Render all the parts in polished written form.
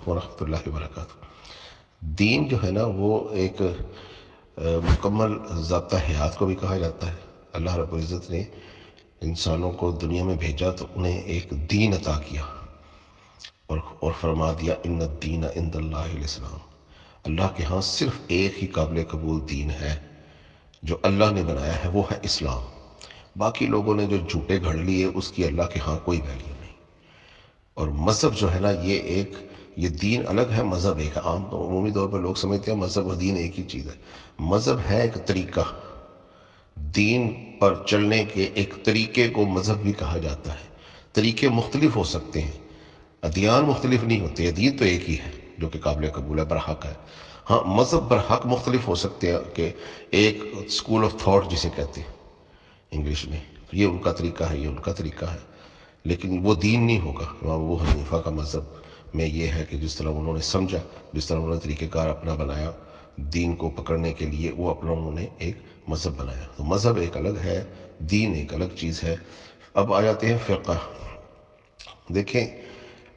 ورحمۃ اللہ وبرکاتہ۔ دین جو ہے نا وہ ایک مکمل ضابطہ حیات کو بھی کہا جاتا ہے۔ اللہ رب العزت نے انسانوں کو دنیا میں بھیجا تو انہیں ایک دین عطا کیا اور فرما دیا ان الدین عند اللہ الاسلام۔ اللہ کے ہاں صرف ایک ہی قابل قبول دین ہے جو اللہ نے بنایا ہے، وہ ہے اسلام۔ باقی لوگوں نے جو جھوٹے گھڑ لیے اس کی اللہ کے ہاں کوئی ویلیو نہیں۔ اور مذہب جو ہے نا یہ دین الگ ہے، مذہب ایک ہے۔ عمومی طور پر لوگ سمجھتے ہیں مذہب اور دین ایک ہی چیز ہے۔ مذہب ہے ایک طریقہ، دین پر چلنے کے ایک طریقے کو مذہب بھی کہا جاتا ہے۔ طریقے مختلف ہو سکتے ہیں، ادیان مختلف نہیں ہوتے، دین تو ایک ہی ہے جو کہ قابل قبول ہے، برحق ہے۔ ہاں مذہب برحق مختلف ہو سکتے ہیں، کہ ایک اسکول آف تھاٹ جسے کہتے ہیں انگلش میں، یہ ان کا طریقہ ہے، یہ ان کا طریقہ ہے، لیکن وہ دین نہیں ہوگا۔ امام ابو حنیفہ کا مذہب میں یہ ہے کہ جس طرح انہوں نے سمجھا، جس طرح انہوں نے طریقہ کار اپنا بنایا دین کو پکڑنے کے لیے، وہ اپنا انہوں نے ایک مذہب بنایا۔ تو مذہب ایک الگ ہے، دین ایک الگ چیز ہے۔ اب آ جاتے ہیں فرقہ۔ دیکھیں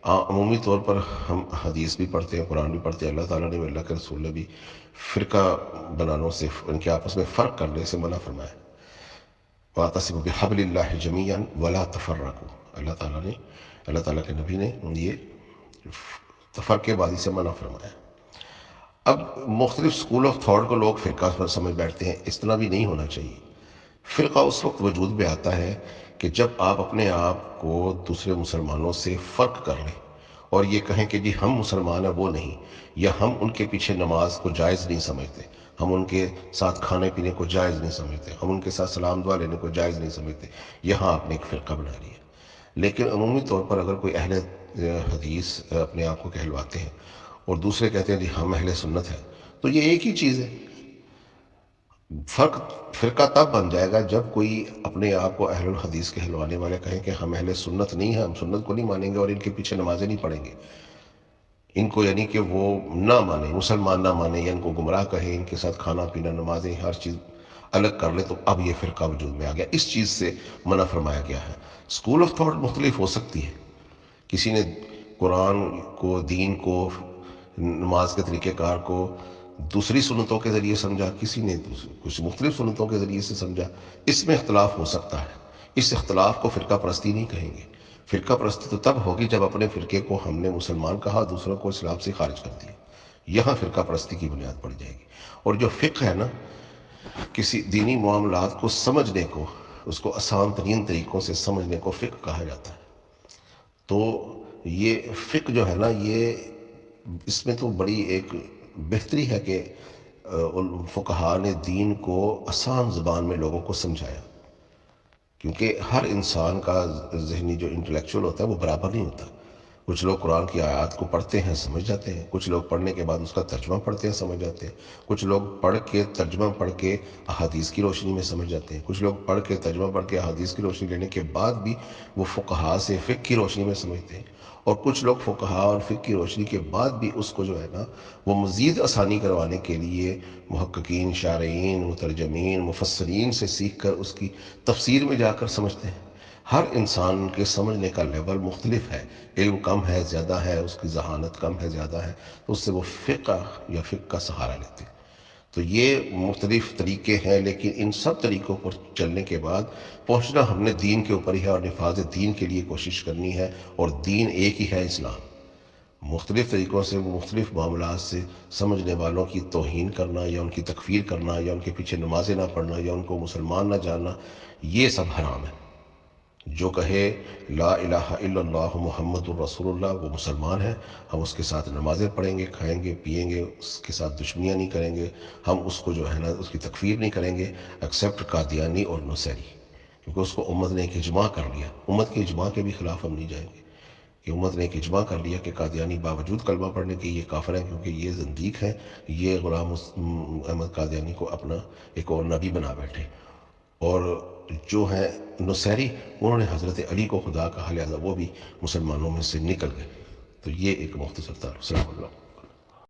عمومی طور پر ہم حدیث بھی پڑھتے ہیں، قرآن بھی پڑھتے ہیں، اللہ تعالیٰ نے اللہ کے رسول نے بھی فرقہ بنانے سے، ان کے آپس میں فرق کرنے سے منع فرمایا۔ وَاعْتَصِمُوا بِحَبْلِ اللَّهِ جَمِيعًا وَلَا تَفَرَّقُوا۔ اللہ تعالیٰ کے نبی نے یہ تفرقے بازی سے منع فرمایا۔ اب مختلف اسکول آف تھاٹ کو لوگ فرقہ پر سمجھ بیٹھتے ہیں، اس طرح بھی نہیں ہونا چاہیے۔ فرقہ اس وقت وجود میں آتا ہے کہ جب آپ اپنے آپ کو دوسرے مسلمانوں سے فرق کر لیں اور یہ کہیں کہ جی ہم مسلمان ہیں وہ نہیں، یا ہم ان کے پیچھے نماز کو جائز نہیں سمجھتے، ہم ان کے ساتھ کھانے پینے کو جائز نہیں سمجھتے، ہم ان کے ساتھ سلام دعا لینے کو جائز نہیں سمجھتے، یہاں آپ نے ایک فرقہ بنا لیا۔ لیکن عمومی طور پر اگر کوئی اہل حدیث اپنے آپ کو کہلواتے ہیں اور دوسرے کہتے ہیں جی ہم اہل سنت ہیں، تو یہ ایک ہی چیز ہے۔ فرقہ تب بن جائے گا جب کوئی اپنے آپ کو اہل الحدیث کہلوانے والے کہیں کہ ہم اہل سنت نہیں ہیں، ہم سنت کو نہیں مانیں گے اور ان کے پیچھے نمازیں نہیں پڑھیں گے، ان کو یعنی کہ وہ نہ مانیں، مسلمان نہ مانیں، یا ان کو گمراہ کہیں، ان کے ساتھ کھانا پینا نمازیں ہر چیز الگ کر لے، تو اب یہ فرقہ وجود میں آ گیا۔ اس چیز سے منع فرمایا گیا ہے۔ اسکول آف تھاٹ مختلف ہو سکتی ہے، کسی نے قرآن کو، دین کو، نماز کے طریقہ کار کو دوسری سنتوں کے ذریعے سمجھا، کسی نے کچھ مختلف سنتوں کے ذریعے سے سمجھا، اس میں اختلاف ہو سکتا ہے۔ اس اختلاف کو فرقہ پرستی نہیں کہیں گے۔ فرقہ پرستی تو تب ہوگی جب اپنے فرقے کو ہم نے مسلمان کہا، دوسروں کو اسلام سے خارج کر دیا، یہاں فرقہ پرستی کی بنیاد پڑ جائے گی۔ اور جو فقہ ہے نا، کسی دینی معاملات کو سمجھنے کو، اس کو آسان ترین طریقوں سے سمجھنے کو فقہ کہا جاتا ہے۔ تو یہ فقہ جو ہے نا، یہ اس میں تو بڑی ایک بہتری ہے کہ فقہاء نے دین کو آسان زبان میں لوگوں کو سمجھایا، کیونکہ ہر انسان کا ذہنی جو انٹلیکچوئل ہوتا ہے وہ برابر نہیں ہوتا۔ کچھ لوگ قرآن کی آیات کو پڑھتے ہیں، سمجھ جاتے ہیں، کچھ لوگ پڑھنے کے بعد اس کا ترجمہ پڑھتے ہیں، سمجھ جاتے ہیں، کچھ لوگ پڑھ کے ترجمہ پڑھ کے احادیث کی روشنی میں سمجھ جاتے ہیں، کچھ لوگ پڑھ کے ترجمہ پڑھ کے احادیث کی روشنی لینے کے بعد بھی وہ فقہاء سے فقہ کی روشنی میں سمجھتے ہیں، اور کچھ لوگ فقہاء اور فقہ کی روشنی کے بعد بھی اس کو جو ہے نا وہ مزید آسانی کروانے کے لیے محققین، شارعین، مترجمین، مفسرین سے سیکھ کر اس کی تفسیر میں جا کر سمجھتے ہیں۔ ہر انسان کے سمجھنے کا لیول مختلف ہے، علم کم ہے، زیادہ ہے، اس کی ذہانت کم ہے، زیادہ ہے، تو اس سے وہ فقہ یا فقہ کا سہارا لیتے ہیں۔ تو یہ مختلف طریقے ہیں، لیکن ان سب طریقوں پر چلنے کے بعد پہنچنا ہم نے دین کے اوپر ہی ہے، اور نفاذ دین کے لیے کوشش کرنی ہے، اور دین ایک ہی ہے، اسلام۔ مختلف طریقوں سے، مختلف معاملات سے سمجھنے والوں کی توہین کرنا، یا ان کی تکفیر کرنا، یا ان کے پیچھے نمازیں نہ پڑھنا، یا ان کو مسلمان نہ جاننا، یہ سب حرام ہے۔ جو کہے لا الہ الا اللہ محمد الرسول اللہ، وہ مسلمان ہے، ہم اس کے ساتھ نمازیں پڑھیں گے، کھائیں گے، پیئیں گے، اس کے ساتھ دشمنیاں نہیں کریں گے، ہم اس کو جو ہے نا اس کی تکفیر نہیں کریں گے، ایکسیپٹ قادیانی اور نصیری، کیونکہ اس کو امت نے ایک اجماع کر لیا۔ امت کے اجماع کے بھی خلاف ہم نہیں جائیں گے، کہ امت نے ایک اجماع کر لیا کہ قادیانی باوجود کلمہ پڑھنے کے یہ کافر ہیں، کیونکہ یہ زندیق ہیں، یہ غلام احمد قادیانی کو اپنا ایک اور نبی بنا بیٹھے۔ اور جو ہے نصیری، انہوں نے حضرت علی کو خدا کہا، لہذا وہ بھی مسلمانوں میں سے نکل گئے۔ تو یہ ایک مختصر تھا۔ السلام علیکم۔